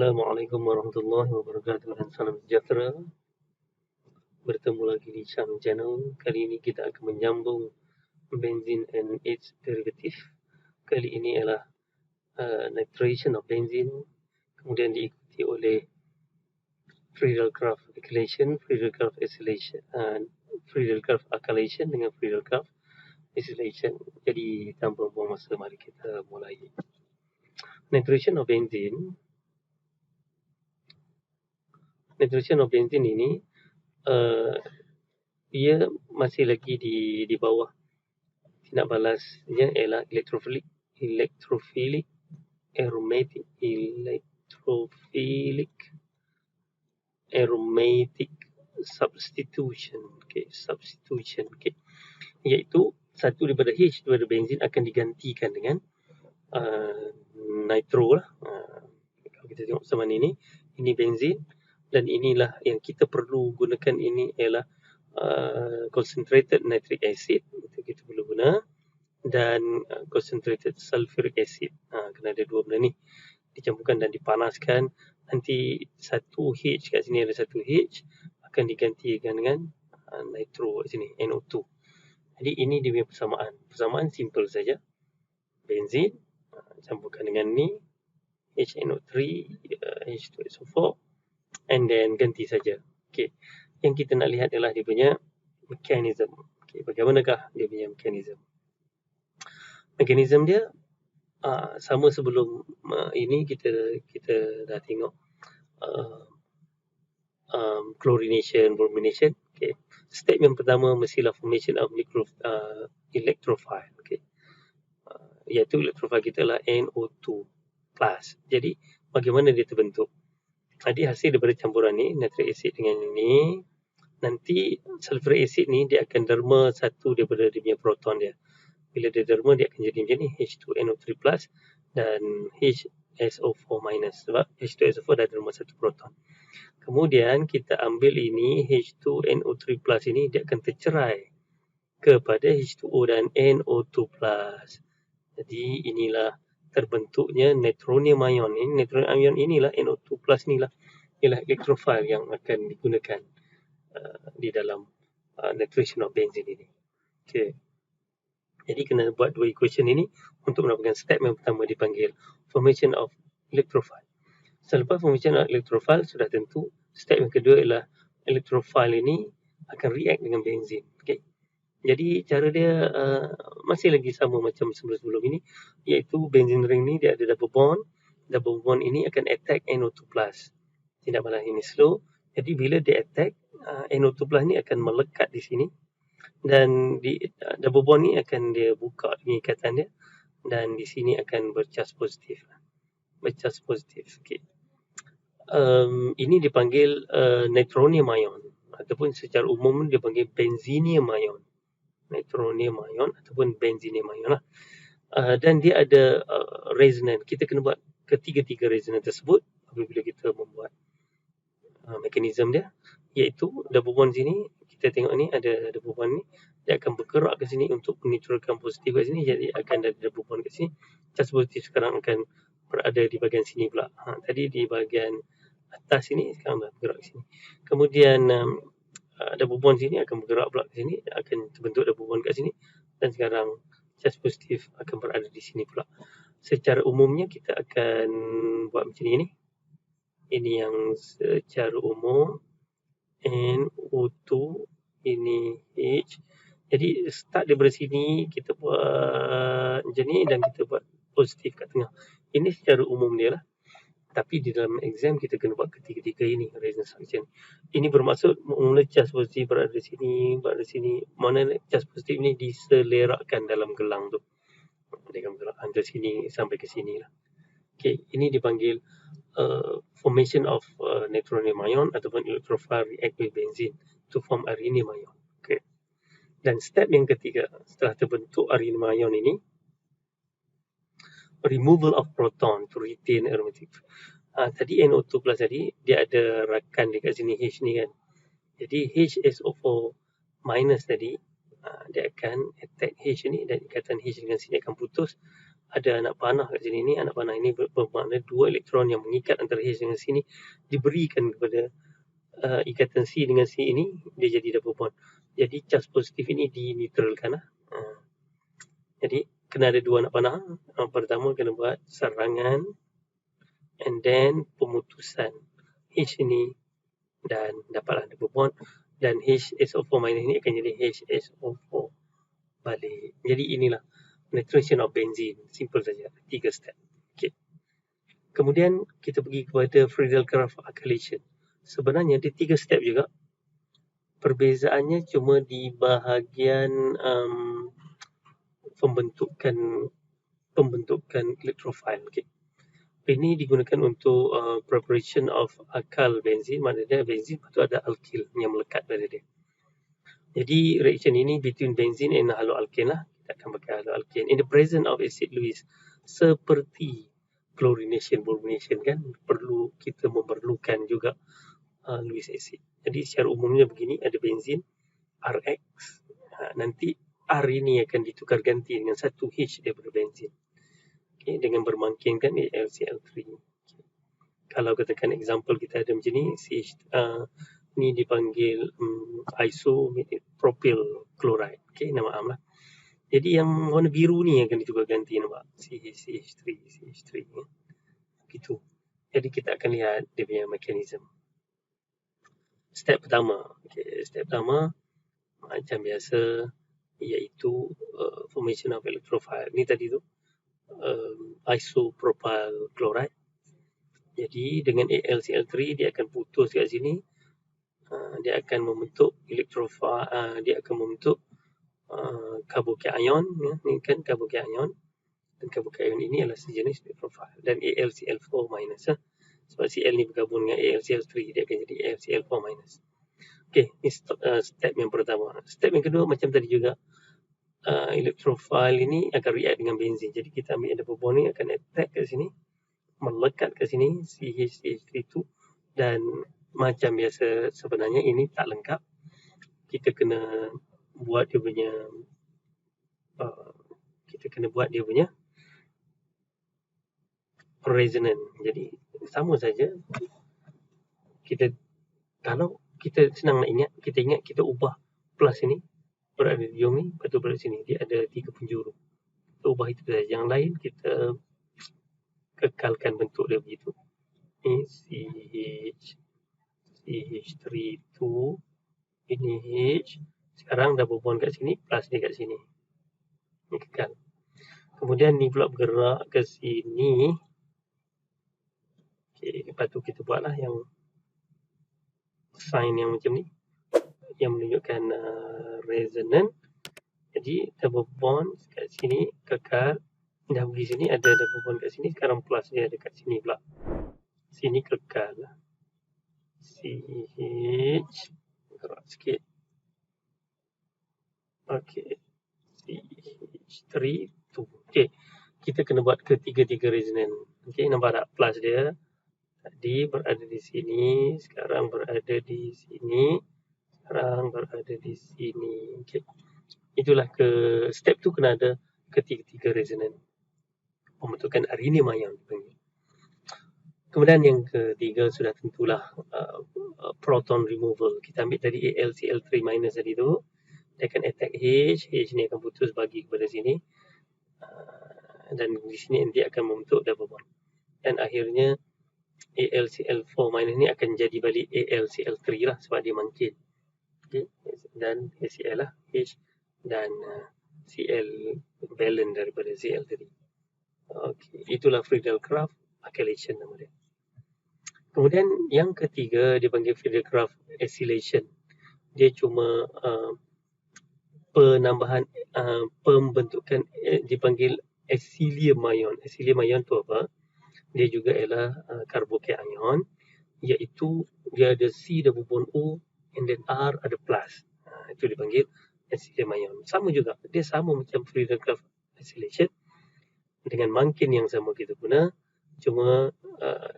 Assalamualaikum warahmatullahi wabarakatuh dan salam sejahtera. Bertemu lagi di Syam Channel. Kali ini kita akan menyambung benzene and its derivative. Kali ini ialah nitration of benzene, kemudian diikuti oleh Friedel-Crafts alkylation, Friedel-Crafts alkylation dengan Friedel-Crafts acylation. Jadi tanpa buang masa, mari kita mulai. Nitration of benzene ini ia masih lagi di bawah tindak balasnya ialah electrophilic aromatic substitution. Iaitu satu daripada H daripada benzin akan digantikan dengan nitro lah. Kalau kita tengok sama ini benzin, dan inilah yang kita perlu gunakan. Ini ialah concentrated nitric acid, itu kita perlu guna, dan concentrated sulfuric acid. Kena ada dua benda ni dicampurkan dan dipanaskan. Nanti satu H kat sini, ada satu H akan digantikan dengan nitro kat sini, NO2. Jadi ini dia punya persamaan simple saja. Benzin campurkan dengan ni HNO3, H2SO4, and then ganti saja. Okey, yang kita nak lihat adalah dia punya mekanisme. Okey, bagaimanakah dia punya mekanisme? Mekanisme dia sama sebelum ini kita dah tengok chlorination, bromination. Okey, step yang pertama mestilah formation of electrophile. Okey, iaitu electrophile kita lah NO2+. Jadi bagaimana dia terbentuk? Jadi hasil daripada campuran ni, nitric acid dengan ini, nanti sulfuric acid ni dia akan derma satu daripada dia punya proton dia. Bila dia derma, dia akan jadi macam ni, H2NO3+ dan HSO4-, sebab H2SO4 dah derma satu proton. Kemudian kita ambil ini H2NO3+ ini, dia akan tercerai kepada H2O dan NO2+. Jadi inilah terbentuknya nitronium ion. Ini nitronium ion inilah, NO2+ inilah ialah electrophile yang akan digunakan di dalam nitration of benzene ini. Okey, jadi kena buat dua equation ini untuk mendapatkan step yang pertama dipanggil formation of electrophile. Selepas formation of electrophile, sudah tentu step yang kedua ialah electrophile ini akan react dengan benzene. Okey, jadi cara dia masih lagi sama macam sebelum ini, iaitu benzene ring ni dia ada double bond. Double bond ini akan attack NO2+. Tindak balas ini slow. Jadi bila dia attack, NO2+ ni akan melekat di sini, dan di double bond ni akan dia buka ikatan dia, dan di sini akan bercharge positif. Okey. Ini dipanggil nitronium ion, ataupun secara umum dia panggil benzenium ion. Nitronium ion ataupun benzenium ion lah. Dan dia ada resonance. Kita kena buat ketiga-tiga resonance tersebut apabila kita membuat mekanisme dia, iaitu double bond sini. Kita tengok ni ada double bond ni, dia akan bergerak ke sini untuk menetralkan positif kat sini. Jadi akan ada double bond kat sini. Charge positif sekarang akan berada di bahagian sini pula. Tadi di bahagian atas sini, sekarang dah bergerak ke sini. Kemudian double bond sini akan bergerak pula ke sini, akan terbentuk double bond kat sini, dan sekarang charge positif akan berada di sini pula. Secara umumnya kita akan buat macam ni. Ini yang secara umum, NO2, ini H. Jadi start daripada sini, kita buat macam ni dan kita buat positif kat tengah. Ini secara umum dia lah. Tapi di dalam exam kita kena buat ketiga-tiga ini, resonance function. Ini bermaksud mula charge positif berada di sini, mana charge positif ni diselerakkan dalam gelang tu. Dia akan bergerak antara sini sampai ke sini lah. Okey, ini dipanggil formation of nitronium ion ataupun electrophile react with benzene to form rhenium ion. Okey. Dan step yang ketiga, setelah terbentuk rhenium ion ini, removal of proton to retain aromatic. Tadi NO2+ tadi dia ada rakan dekat sini H ni kan. Jadi HSO4- tadi dia akan attack H ni, dan ikatan H dengan sini akan putus. ada anak panah kat sini ni. Anak panah ini bermakna dua elektron yang mengikat antara H dengan C ni diberikan kepada ikatan C dengan C ini, dia jadi double bond. Jadi charge positif ini dineutralkan lah. Jadi kena ada dua anak panah. Pertama kena buat serangan and then pemutusan H ini dan dapatlah double bond, dan HSO4 minus ini akan jadi HSO4 balik. Jadi inilah nitration of benzene. Simple saja, 3 step. Okay. Kemudian kita pergi kepada Friedel-Crafts alkylation. Sebenarnya dia 3 step juga. Perbezaannya cuma di bahagian pembentukan elektrofil. Okay. Ini digunakan untuk preparation of alkyl benzene. Maknanya benzene patut ada alkyl yang melekat pada dia. Jadi reaction ini between benzene and haloalkane lah. Kita akan pakai haloalkane. In the presence of acid Lewis, seperti chlorination, bromination kan, kita memerlukan juga Lewis acid. Jadi secara umumnya begini, ada benzene RX, nanti R ini akan ditukar ganti dengan satu H daripada benzene. Okay, dengan bermangkinkan AlCl3. Okay. Kalau katakan example kita ada macam ni, ni dipanggil isopropyl chloride. Okay, nama am lah. Jadi yang warna biru ni akan ditukar ganti, nampak? CH3. Gitu. Jadi kita akan lihat dia punya mekanisme. Step pertama. Okay, step pertama macam biasa, iaitu formation of electrophile. Ni tadi tu isopropyl chloride. Jadi dengan AlCl3 dia akan putus kat sini. Dia akan membentuk electrophile, dia akan membentuk carbocation, ya. Ni kan carbocation, dan carbocation ini adalah sejenis electrophile, dan AlCl4 minus, sebab Cl ni bergabung dengan AlCl3, dia akan jadi AlCl4 minus. Okey, ni step yang pertama. Step yang kedua macam tadi juga, electrophile ini akan react dengan benzene. Jadi kita ambil double bond ni, akan attack kat sini, melekat kat sini CH3 dan macam biasa sebenarnya ini tak lengkap. Kita kena buat dia punya resonance. Jadi sama saja. Kalau kita senang nak ingat, kita ubah plus ini berada di ion ni, betul berada sini. Dia ada 3 penjuru. Kita ubah itu saja. Yang lain kita kekalkan bentuk dia begitu. Ini CH3 tu, ini H. Sekarang double bond kat sini, plus dia kat sini. Ini kekal. Kemudian ni pula bergerak ke sini. Okay, lepas tu kita buatlah yang sign yang macam ni, yang menunjukkan resonance. Jadi double bond kat sini kekal. Dah pergi sini, ada double bond kat sini. Sekarang plus dia ada kat sini pula. Sini kekal. CH, gerak sikit. Okey, CH3 tu. Okey, kita kena buat ketiga-tiga resonance. Okey, nampak tak plus dia? Tadi berada di sini, sekarang berada di sini, sekarang berada di sini. Okey, itulah step tu kena ada ketiga-tiga resonance. Pembentukan arenium ion dipanggil. Kemudian yang ketiga sudah tentulah proton removal. Kita ambil tadi AlCl3 minus tadi tu, dia akan attack H ni akan putus bagi kepada sini, dan di sini nanti akan membentuk double bond, dan akhirnya AlCl4 minus ni akan jadi balik AlCl3 lah, sebab dia mangkin. Okay. Dan HCl lah, H dan Cl balance daripada Cl3. Okay. Itulah Friedel-Crafts alkylation nama dia. Kemudian yang ketiga dipanggil Friedel-Crafts acylation. Dia cuma penambahan pembentukan dipanggil acylium ion. Acylium ion tu apa? Dia juga ialah carbocation, iaitu dia ada C double bond O and then R ada plus. Itu dipanggil acylium ion. Sama juga, dia sama macam Friedel-Crafts acylation dengan mangkin yang sama kita guna. Cuma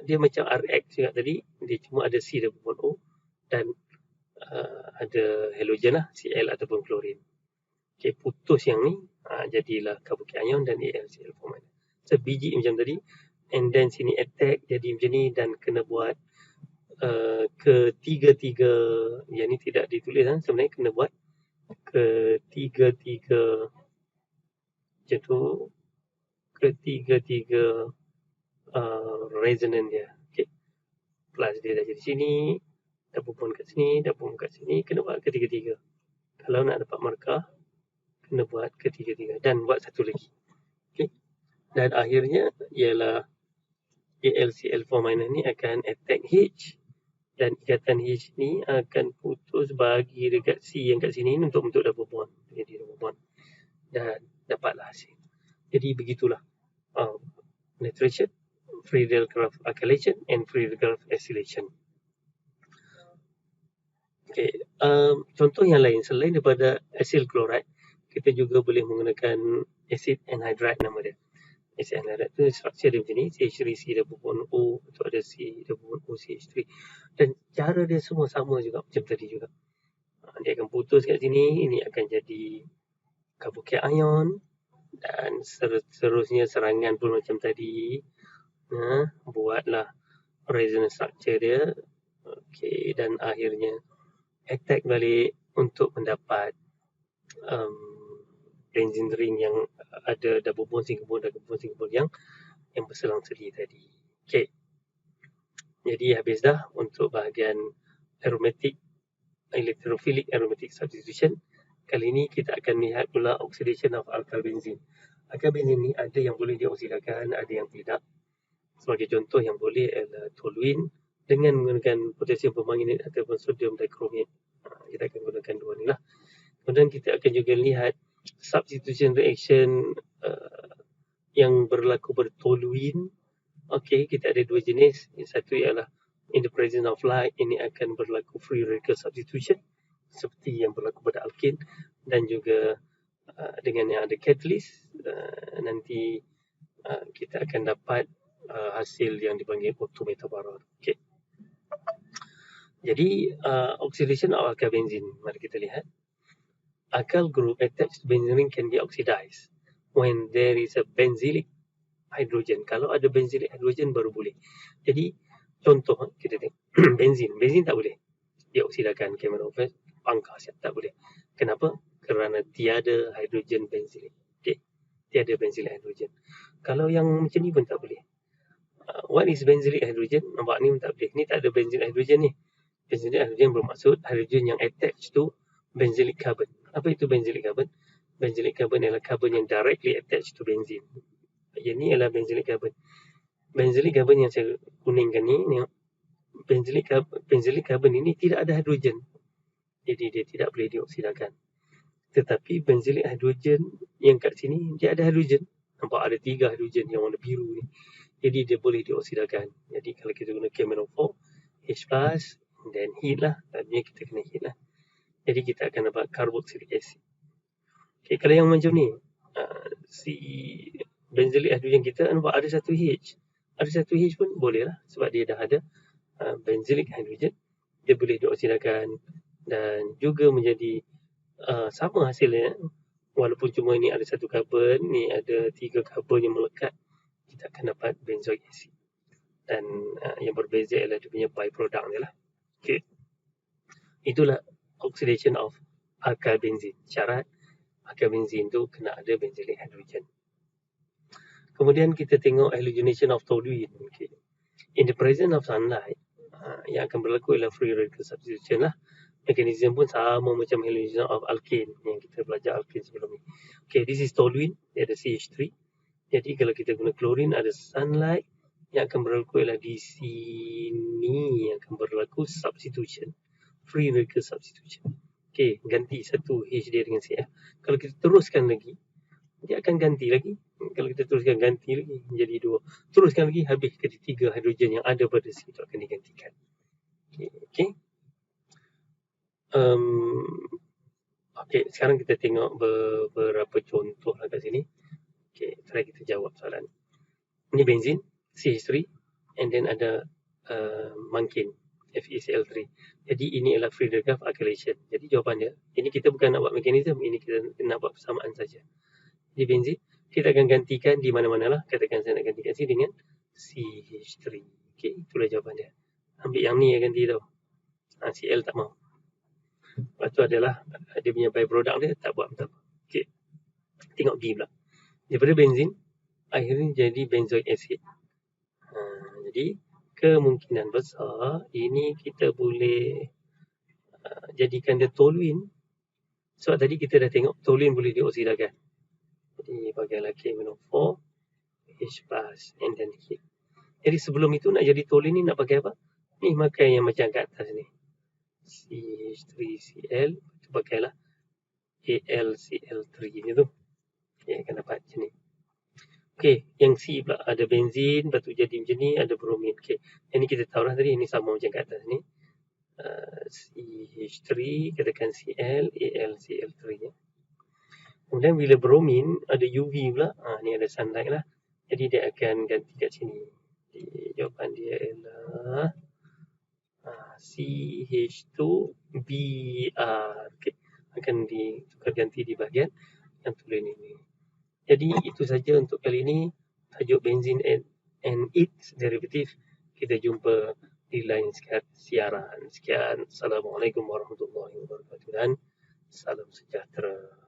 dia macam RX juga tadi, dia cuma ada C double bond O dan ada halogen lah, Cl ataupun klorin. Okay, putus yang ni, jadilah carbocation dan AlCl4 minus. sebiji macam tadi, and then sini attack jadi macam ni, dan kena buat ketiga-tiga, yang ni tidak ditulis sebenarnya kena buat ketiga-tiga macam tu, ketiga-tiga resonant dia. Okay. Plus dia dah jadi sini, double bond kat sini, double bond kat sini, kena buat ketiga-tiga. Kalau nak dapat markah, kena buat ketiga-tiga dan buat satu lagi. Okay. Dan akhirnya ialah AlCl4- ni akan attack H, dan ikatan H ni akan putus bagi dekat C yang kat sini untuk bentuk double bond. Jadi double bond dan dapatlah hasil. Jadi begitulah nitration, free radical graph alkylation and free radical graph acylation. Okay. Contoh yang lain selain daripada acyl chloride, kita juga boleh menggunakan acid anhydride nama dia. Acid anhydride tu struktur dia macam ni, CH3C double bond O, atau ada C double bond O CH3, dan cara dia semua sama juga macam tadi juga. Dia akan putus kat sini, ini akan jadi carbocation, dan seterusnya serangan pun macam tadi. Buatlah resonance structure dia. Okay, dan akhirnya attack balik untuk mendapat benzene ring yang ada double bond, single bond, double bond, single bond yang berselang-seli tadi. Okay. Jadi habis dah untuk bahagian aromatic, electrophilic aromatic substitution. Kali ini kita akan lihat pula oxidation of alkyl benzene. Alkyl benzene ni ada yang boleh dioksidakan, ada yang tidak. Sebagai contoh yang boleh adalah toluene dengan menggunakan potasium permanganate ataupun sodium dichromate. Kita akan gunakan dua ni lah. Kemudian kita akan juga lihat substitution reaction yang berlaku bertoluene. Okey, kita ada dua jenis. Yang satu ialah in the presence of light, ini akan berlaku free radical substitution seperti yang berlaku pada alkane, dan juga dengan yang ada catalyst, nanti kita akan dapat hasil yang dipanggil autometabaral. Okey. Jadi oxidation of alkyl benzene, mari kita lihat. Alkyl group attached to benzene ring can be oxidized when there is a benzylic hydrogen. Kalau ada benzylic hydrogen baru boleh. Jadi contoh kita tengok benzene tak boleh dioksidakan, Chemonophase pangkas tak boleh. Kenapa? Kerana tiada hidrogen benzylic. Okey. Tiada benzylic hydrogen. Kalau yang macam ni pun tak boleh. What is benzylic hydrogen? Nampak ni pun tak boleh. Ni tak ada benzylic hydrogen ni. Benzylic hydrogen bermaksud hydrogen yang attached to benzylic carbon. Apa itu benzylic carbon? Benzylic carbon adalah carbon yang directly attached to benzene. Yang ni adalah benzylic carbon. Benzylic carbon yang saya kuningkan ni, benzylic carbon ini tidak ada hidrogen. Jadi dia tidak boleh dioksidakan. Tetapi benzylic hydrogen yang kat sini, dia ada hidrogen. Nampak ada 3 hidrogen yang warna biru ni. Jadi dia boleh dioksidakan. Jadi kalau kita guna KMnO4, H+, then heat lah. Tadinya kita kena heat lah. Jadi kita akan dapat carboxylic acid. Okay, kalau yang macam ni, si benzylic hydrogen kita nampak ada satu H. Ada satu H pun boleh lah. Sebab dia dah ada benzylic hydrogen. Dia boleh dioksidakan dan juga menjadi sama hasilnya. Walaupun cuma ni ada satu karbon, ni ada 3 karbon yang melekat, kita akan dapat benzoic acid. Dan yang berbeza ialah dia punya byproduct dia lah. Okay. Itulah oxidation of alkyl benzene. Syarat alkyl benzene tu kena ada benzylic hydrogen. Kemudian kita tengok halogenation of toluene. Okay. In the presence of sunlight, yang akan berlaku ialah free radical substitution lah. Mekanisme pun sama macam halogenation of alkane yang kita belajar alkane sebelum ni. Okay, this is toluene, dia ada CH3. Jadi kalau kita guna chlorine, ada sunlight, yang akan berlaku ialah di sini yang akan berlaku substitution, free radical substitution. Okay, ganti satu H dia dengan CF. Kalau kita teruskan lagi, dia akan ganti lagi. Kalau kita teruskan ganti lagi, menjadi 2. Teruskan lagi, habis ketiga hidrogen yang ada pada C itu akan digantikan. Okay. Okay, sekarang kita tengok beberapa contoh lah kat sini. Okay, try kita jawab soalan. Ini benzin, CH3, and then ada mungkin FeCl3. Jadi ini adalah free radical alkylation. Jadi jawapan dia, ini kita bukan nak buat mekanisme, ini kita nak buat persamaan saja. Jadi benzin, kita akan gantikan di mana-mana lah. Katakan saya nak gantikan sini dengan CH3. Okay, itulah jawapan dia. Ambil yang ni yang ganti tau. Cl tak mau. Lepas tu adalah dia punya byproduct dia tak buat apa-apa. Okay. Tengok B pula. Daripada benzin, akhirnya jadi benzoic acid. Jadi kemungkinan besar ini kita boleh jadikan dia toluene. Sebab tadi kita dah tengok toluene boleh dioksidakan. Jadi bagianlah KMnO4 H+, and then heat. Jadi sebelum itu nak jadi toluene ni nak pakai apa? Ni pakai yang macam kat atas ni. CH3Cl, pakailah AlCl3 ni tu. Okay, akan dapat macam ni. Okay, yang C pula ada benzin, lepas tu jadi macam ni, ada bromin. Okay, yang ni kita tahu lah tadi, ini sama macam kat atas ni. CH3, katakan Cl, AlCl3 ya. Kemudian bila bromin, ada UV pula. Ni ada sunlight lah. Jadi dia akan ganti kat sini. Jadi, jawapan dia ialah CH2Br. Okay. Akan ditukar ganti di bahagian yang tulen ini. Jadi itu saja untuk kali ini. Tajuk benzin and its derivative. Kita jumpa di lain siaran. Sekian. Assalamualaikum warahmatullahi wabarakatuh dan salam sejahtera.